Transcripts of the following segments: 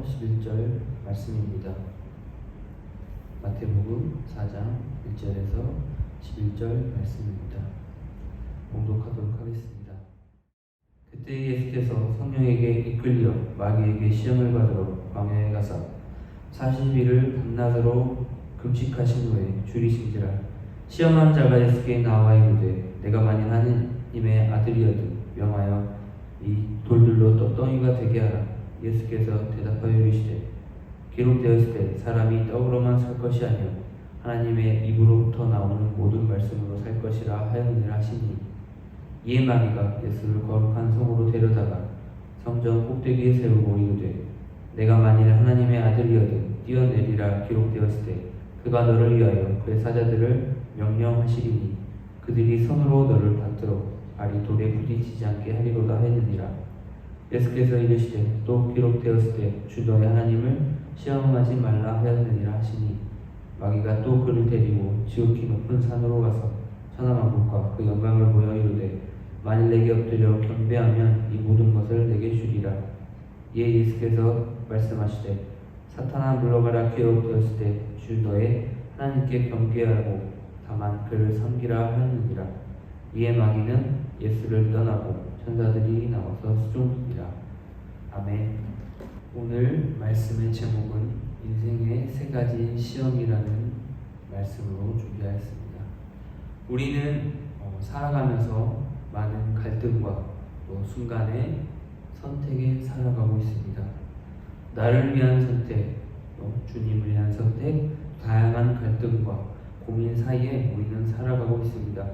10절에서 11절 말씀입니다. 마태복음 4장 1절에서 11절 말씀입니다. 봉독하도록 하겠습니다. 그때 예수께서 성령에게 이끌려 마귀에게 시험을 받으러 광야에 가사 40일을 밤낮으로 금식하신 후에 줄이신지라. 시험한 자가 예수께 나와 이르되 내가 만일 하느님의 아들이어도 명하여 이 돌들로 떡덩이가 되게 하라. 예수께서 대답하여 이르시되 기록되었을 때 사람이 떡으로만 살 것이 아니요 하나님의 입으로부터 나오는 모든 말씀으로 살 것이라 하였느니라 하시니, 이에 마귀가 예수를 거룩한 성으로 데려다가 성전 꼭대기에 세우고 이르되 내가 만일 하나님의 아들이어도 뛰어내리라. 기록되었을 때 그가 너를 위하여 그의 사자들을 명령하시리니 그들이 손으로 너를 받들어 발이 돌에 부딪히지 않게 하리로다 했느니라. 예수께서 이르시되 또 기록되었을 때 주 너의 하나님을 시험하지 말라 하였느니라 하시니, 마귀가 또 그를 데리고 지극히 높은 산으로 가서 천하만국과 그 영광을 보여 이르되 만일 내게 엎드려 경배하면 이 모든 것을 내게 주리라. 이에 예수께서 말씀하시되 사탄아 물러가라. 기록되었을 때 주 너의 하나님께 경배하고 다만 그를 섬기라 하였느니라. 이에 마귀는 예수를 떠나고 천사들이 나와서 수종드니라. 아멘. 오늘 말씀의 제목은 인생의 세 가지 시험이라는 말씀으로 준비하였습니다. 우리는 살아가면서 많은 갈등과 또 순간의 선택에 살아가고 있습니다. 나를 위한 선택, 또 주님을 위한 선택, 다양한 갈등과 고민 사이에 우리는 살아가고 있습니다.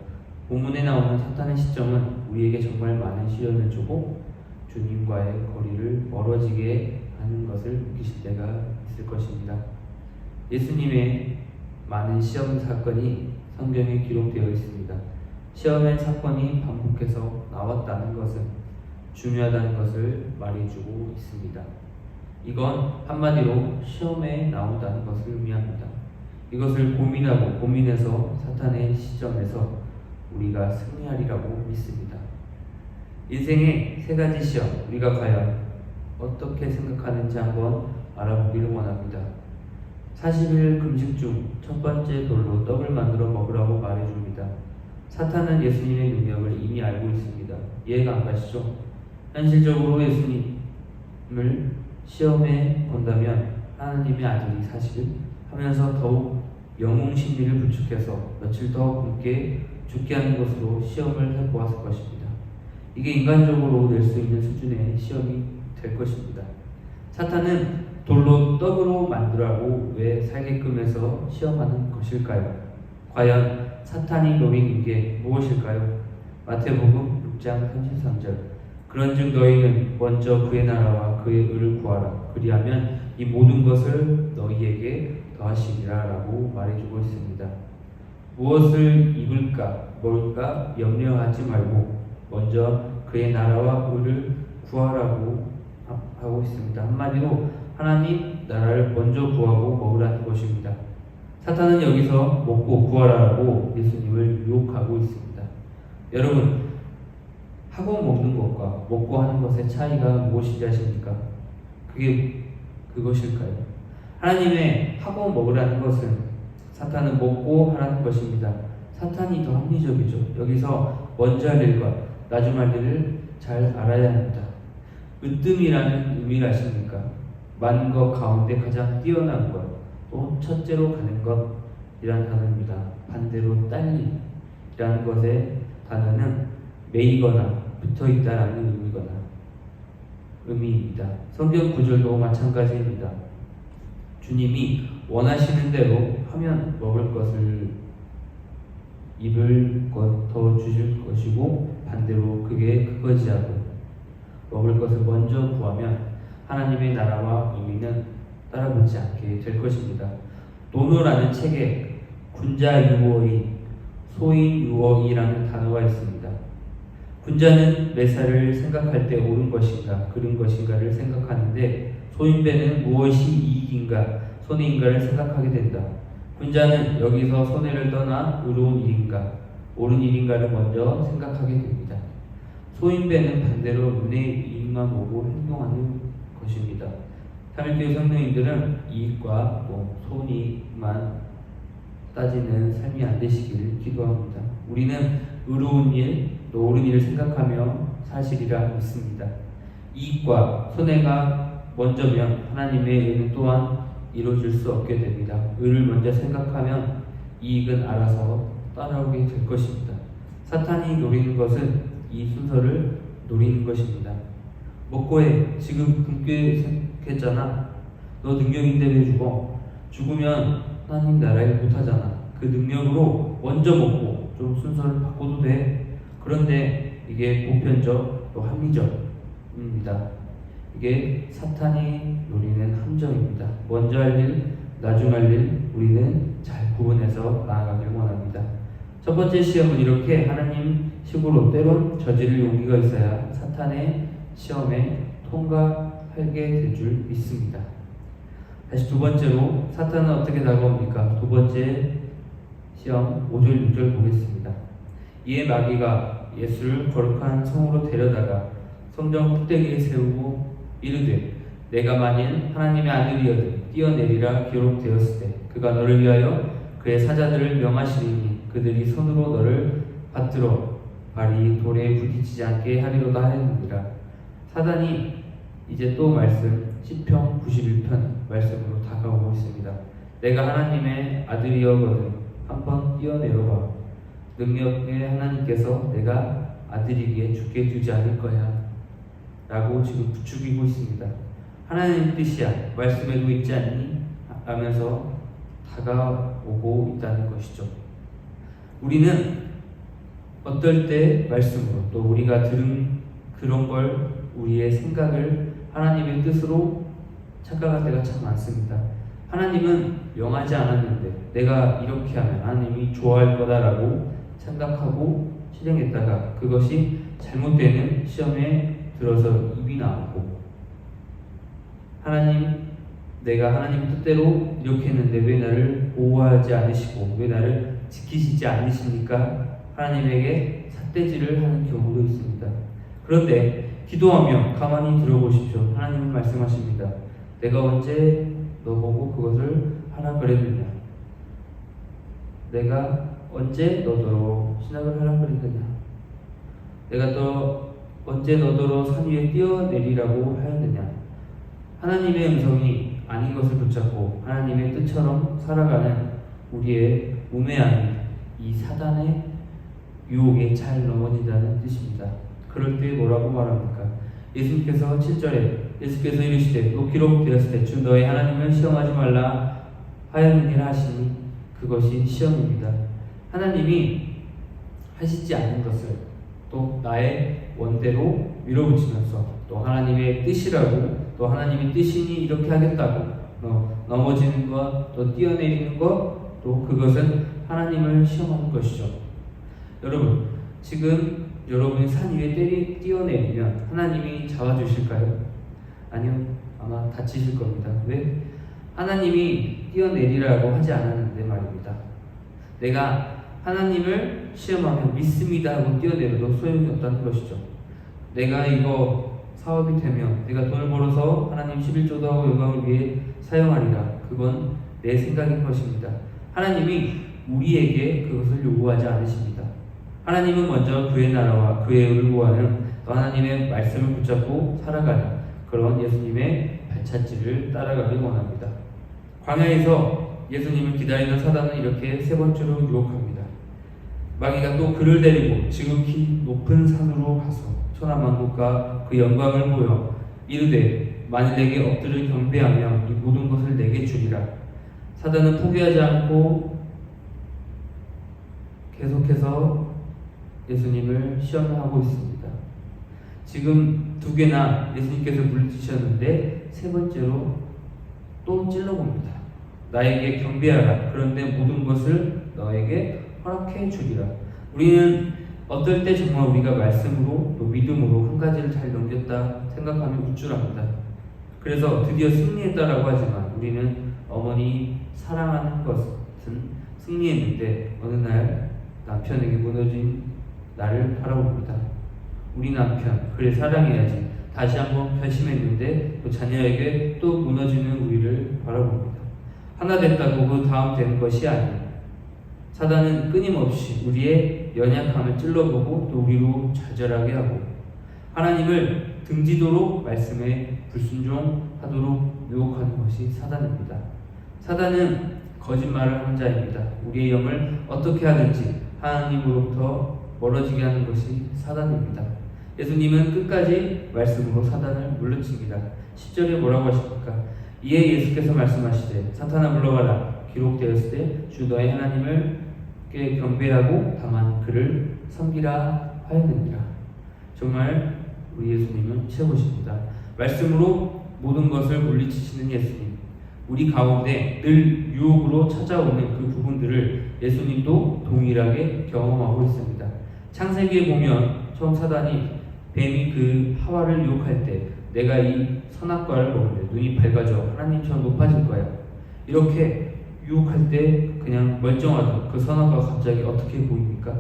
본문에 나오는 사탄의 시점은 우리에게 정말 많은 시련을 주고 주님과의 거리를 멀어지게 하는 것을 느끼실 때가 있을 것입니다. 예수님의 많은 시험 사건이 성경에 기록되어 있습니다. 시험의 사건이 반복해서 나왔다는 것은 중요하다는 것을 말해주고 있습니다. 이건 한마디로 시험에 나온다는 것을 의미합니다. 이것을 고민해서 사탄의 시점에서 우리가 승리하리라고 믿습니다. 인생의 세 가지 시험, 우리가 과연 어떻게 생각하는지 한번 알아보기를 원합니다. 40일 금식 중 첫 번째 돌로 떡을 만들어 먹으라고 말해줍니다. 사탄은 예수님의 능력을 이미 알고 있습니다. 이해가 안 가시죠? 현실적으로 예수님을 시험에 본다면 하나님의 아들이 사실 하면서 더욱 영웅 심리를 구축해서 며칠 더 굶게 죽게 하는 것으로 시험을 해보았을 것입니다. 이게 인간적으로 낼 수 있는 수준의 시험이 될 것입니다. 사탄은 돌로 떡으로 만들라고 왜 살게끔 해서 시험하는 것일까요? 과연 사탄이 노리는 게 무엇일까요? 마태복음 6장 33절, 그런즉 너희는 먼저 그의 나라와 그의 의를 구하라. 그리하면 이 모든 것을 너희에게 더하시리라 라고 말해주고 있습니다. 무엇을 입을까 먹을까 염려하지 말고 먼저 그의 나라와 의를 구하라고 하고 있습니다. 한마디로 하나님 나라를 먼저 구하고 먹으라는 것입니다. 사탄은 여기서 먹고 구하라고 예수님을 유혹하고 있습니다. 여러분, 하고 먹는 것과 먹고 하는 것의 차이가 무엇인지 아십니까? 그것일까요? 하나님의 하고 먹으라는 것은 사탄은 먹고 하라는 것입니다. 사탄이 더 합리적이죠. 여기서 먼저 할 일과 나중 할 일을 잘 알아야 합니다. 으뜸이라는 의미를 아십니까? 많은 것 가운데 가장 뛰어난 것, 또 첫째로 가는 것이라는 단어입니다. 반대로 딸리라는 것의 단어는 매이거나 붙어있다라는 의미입니다. 성경 구절도 마찬가지입니다. 주님이 원하시는 대로 하면 먹을 것을 입을 것 더 주실 것이고, 반대로 그거지 하고 먹을 것을 먼저 구하면 하나님의 나라와 의미는 따라붙지 않게 될 것입니다. 노노라는 책에 군자유어인, 소인유어이라는 단어가 있습니다. 군자는 매사를 생각할 때 옳은 것인가 그른 것인가를 생각하는데, 소인배는 무엇이 이익인가 손해인가를 생각하게 된다. 군자는 여기서 손해를 떠나 의로운 일인가 옳은 일인가를 먼저 생각하게 됩니다. 소인배는 반대로 눈에 이익만 보고 행동하는 것입니다. 삼일교회 성도님들은 이익과 손익만 따지는 삶이 안 되시기를 기도합니다. 우리는 의로운 일, 또 옳은 일을 생각하며 사실이라 믿습니다. 이익과 손해가 먼저면 하나님의 의는 또한 이루어질 수 없게 됩니다. 의를 먼저 생각하면 이익은 알아서 따라오게 될 것입니다. 사탄이 노리는 것은 이 순서를 노리는 것입니다. 먹고 해. 지금 굶게 생겼잖아. 너 능력인데 왜 죽어? 죽으면 하나님 나라에 못하잖아. 그 능력으로 먼저 먹고 좀 순서를 바꿔도 돼. 그런데 이게 보편적 또 합리적입니다. 이게 사탄이 노리는 함정입니다. 먼저 할 일, 나중 할 일, 우리는 잘 구분해서 나아가길 원합니다. 첫 번째 시험은 이렇게 하나님 식으로 때론 저지를 용기가 있어야 사탄의 시험에 통과하게 될 줄 믿습니다. 다시 두 번째로 사탄은 어떻게 다가옵니까? 두 번째 시험 5절 6절 보겠습니다. 이에 마귀가 예수를 거룩한 성으로 데려다가 성전 꼭대기에 세우고 이르되 내가 만일 하나님의 아들이어든 뛰어내리라 기록되었을 때 그가 너를 위하여 그의 사자들을 명하시리니 그들이 손으로 너를 받들어 발이 돌에 부딪히지 않게 하리로다 하였느니라. 사단이 이제 또 말씀 시편 91편 말씀으로 다가오고 있습니다. 내가 하나님의 아들이어거든 한번 뛰어내려봐. 능력의 하나님께서 내가 아들이기에 죽게 두지 않을 거야 라고 지금 부추기고 있습니다. 하나님의 뜻이야 말씀에도 있지 않니? 하면서 다가오고 있다는 것이죠. 우리는 어떨 때 말씀으로 또 우리가 들은 그런 걸 우리의 생각을 하나님의 뜻으로 착각할 때가 참 많습니다. 하나님은 명하지 않았는데 내가 이렇게 하면 하나님이 좋아할 거다라고 생각하고 실행했다가 그것이 잘못되는 시험에 들어서 입이 나오고 하나님 내가 하나님 뜻대로 이렇게 했는데 왜 나를 보호하지 않으시고 왜 나를 지키시지 않으십니까? 하나님에게 삿대질을 하는 경우도 있습니다. 그런데 기도하며 가만히 들어보십시오. 하나님은 말씀하십니다. 내가 언제 너보고 그것을 하라 그랬느냐? 내가 언제 너더러 신학을 하라 그랬느냐? 내가 언제 너더러 산 위에 뛰어내리라고 하였느냐? 하나님의 음성이 아닌 것을 붙잡고 하나님의 뜻처럼 살아가는 우리의 우매함이 이 사단의 유혹에 잘 넘어진다는 뜻입니다. 그럴 때 뭐라고 말합니까? 예수님께서 7절에 예수께서 이르시되 또 기록되었을 때 주 너의 하나님을 시험하지 말라 하였느니라 하시니 그것이 시험입니다. 하나님이 하시지 않는 것을 또 나의 원대로 밀어붙이면서 또 하나님의 뜻이라고 또 하나님의 뜻이니 이렇게 하겠다고 넘어지는 것 또 뛰어내리는 것 또 그것은 하나님을 시험하는 것이죠. 여러분 지금 여러분이 산 위에 뛰어내리면 하나님이 잡아주실까요? 아니요. 아마 다치실 겁니다. 왜? 하나님이 뛰어내리라고 하지 않았는데 말입니다. 내가 하나님을 시험하며 믿습니다 하고 뛰어내려도 소용이 없다는 것이죠. 내가 이거 사업이 되면 내가 돈을 벌어서 하나님 11조도 하고 영광을 위해 사용하리라. 그건 내 생각인 것입니다. 하나님이 우리에게 그것을 요구하지 않으십니다. 하나님은 먼저 그의 나라와 그의 의를 구하는 또 하나님의 말씀을 붙잡고 살아가는 그런 예수님의 발자취를 따라가길 원합니다. 광야에서 예수님을 기다리는 사단은 이렇게 세 번째로 유혹합니다. 마귀가 또 그를 데리고 지극히 높은 산으로 가서 천하만국과 그 영광을 보여 이르되 만일 내게 엎드려 경배하며 이 모든 것을 내게 주리라. 사단은 포기하지 않고 계속해서 예수님을 시험하고 있습니다. 지금 두 개나 예수님께서 물리치셨는데 세 번째로 또 찔러봅니다. 나에게 경배하라. 그런데 모든 것을 너에게 허락해 주리라. 우리는 어떨 때 정말 우리가 말씀으로 또 믿음으로 한 가지를 잘 넘겼다 생각하면 우쭐합니다. 그래서 드디어 승리했다라고 하지만 우리는 어머니 사랑하는 것은 승리했는데 어느 날 남편에게 무너진 나를 바라봅니다. 우리 남편 그래 사랑해야지 다시 한번 결심했는데 또 자녀에게 또 무너지는 우리를 바라봅니다. 하나 됐다고 그 다음 되는 것이 아니에요. 사단은 끊임없이 우리의 연약함을 찔러보고 또 우리로 좌절하게 하고 하나님을 등지도록 말씀에 불순종하도록 유혹하는 것이 사단입니다. 사단은 거짓말을 하는 자입니다. 우리의 영을 어떻게 하든지 하나님으로부터 멀어지게 하는 것이 사단입니다. 예수님은 끝까지 말씀으로 사단을 물리칩니다. 10절에 뭐라고 하십니까? 이에 예수께서 말씀하시되 사탄아 물러가라. 기록되었을 때 주 너의 하나님을 경배하고 다만 그를 섬기라 하였느니라. 정말 우리 예수님은 최고십니다. 말씀으로 모든 것을 물리치시는 예수님. 우리 가운데 늘 유혹으로 찾아오는 그 부분들을 예수님도 동일하게 경험하고 있습니다. 창세기에 보면 처음 사단이 뱀이 그 하와를 유혹할 때 내가 이 선악과를 먹으면 눈이 밝아져 하나님처럼 높아질 거야. 이렇게 유혹할 때 그냥 멀쩡하던 그 선악과가 갑자기 어떻게 보입니까?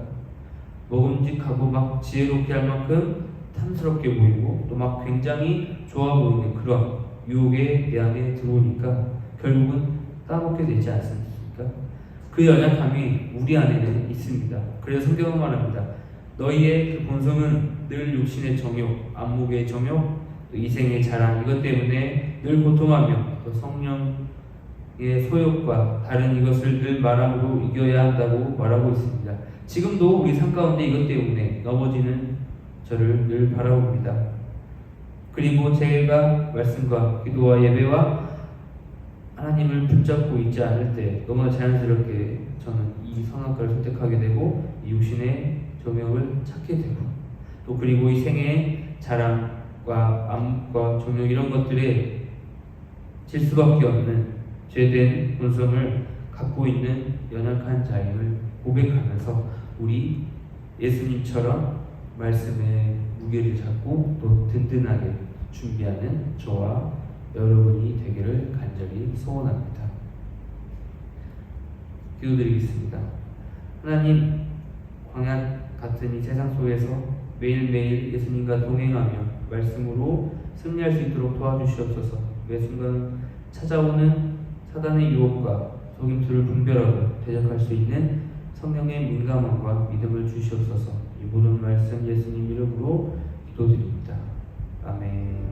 먹음직하고 막 지혜롭게 할 만큼 탐스럽게 보이고 또 막 굉장히 좋아 보이는 그런 유혹에 내 안에 들어오니까 결국은 따먹게 되지 않습니까? 그 연약함이 우리 안에는 있습니다. 그래서 성경은 말합니다. 너희의 그 본성은 늘 육신의 정욕, 안목의 정욕, 또 이생의 자랑 이것 때문에 늘 고통하며 또 성령의 소욕과 다른 이것을 늘 말함으로 이겨야 한다고 말하고 있습니다. 지금도 우리 삶 가운데 이것 때문에 넘어지는 저를 늘 바라봅니다. 그리고 제가 말씀과 기도와 예배와 하나님을 붙잡고 있지 않을 때 너무나 자연스럽게 저는 이 선악과를 선택하게 되고 이 육신의 정욕을 찾게 되고 또 그리고 이 생의 자랑과 암과 정욕 이런 것들에 질 수밖에 없는 죄된 본성을 갖고 있는 연약한 자임을 고백하면서 우리 예수님처럼 말씀의 무게를 잡고 또 든든하게 준비하는 저와 여러분이 되기를 간절히 소원합니다. 기도드리겠습니다. 하나님, 광야 같은 이 세상 속에서 매일매일 예수님과 동행하며 말씀으로 승리할 수 있도록 도와주시옵소서. 매 순간 찾아오는 사단의 유혹과 속임수를 분별하고 대적할 수 있는 성령의 민감함과 믿음을 주시옵소서. 이 모든 말씀 예수님 이름으로 기도드립니다. 아멘.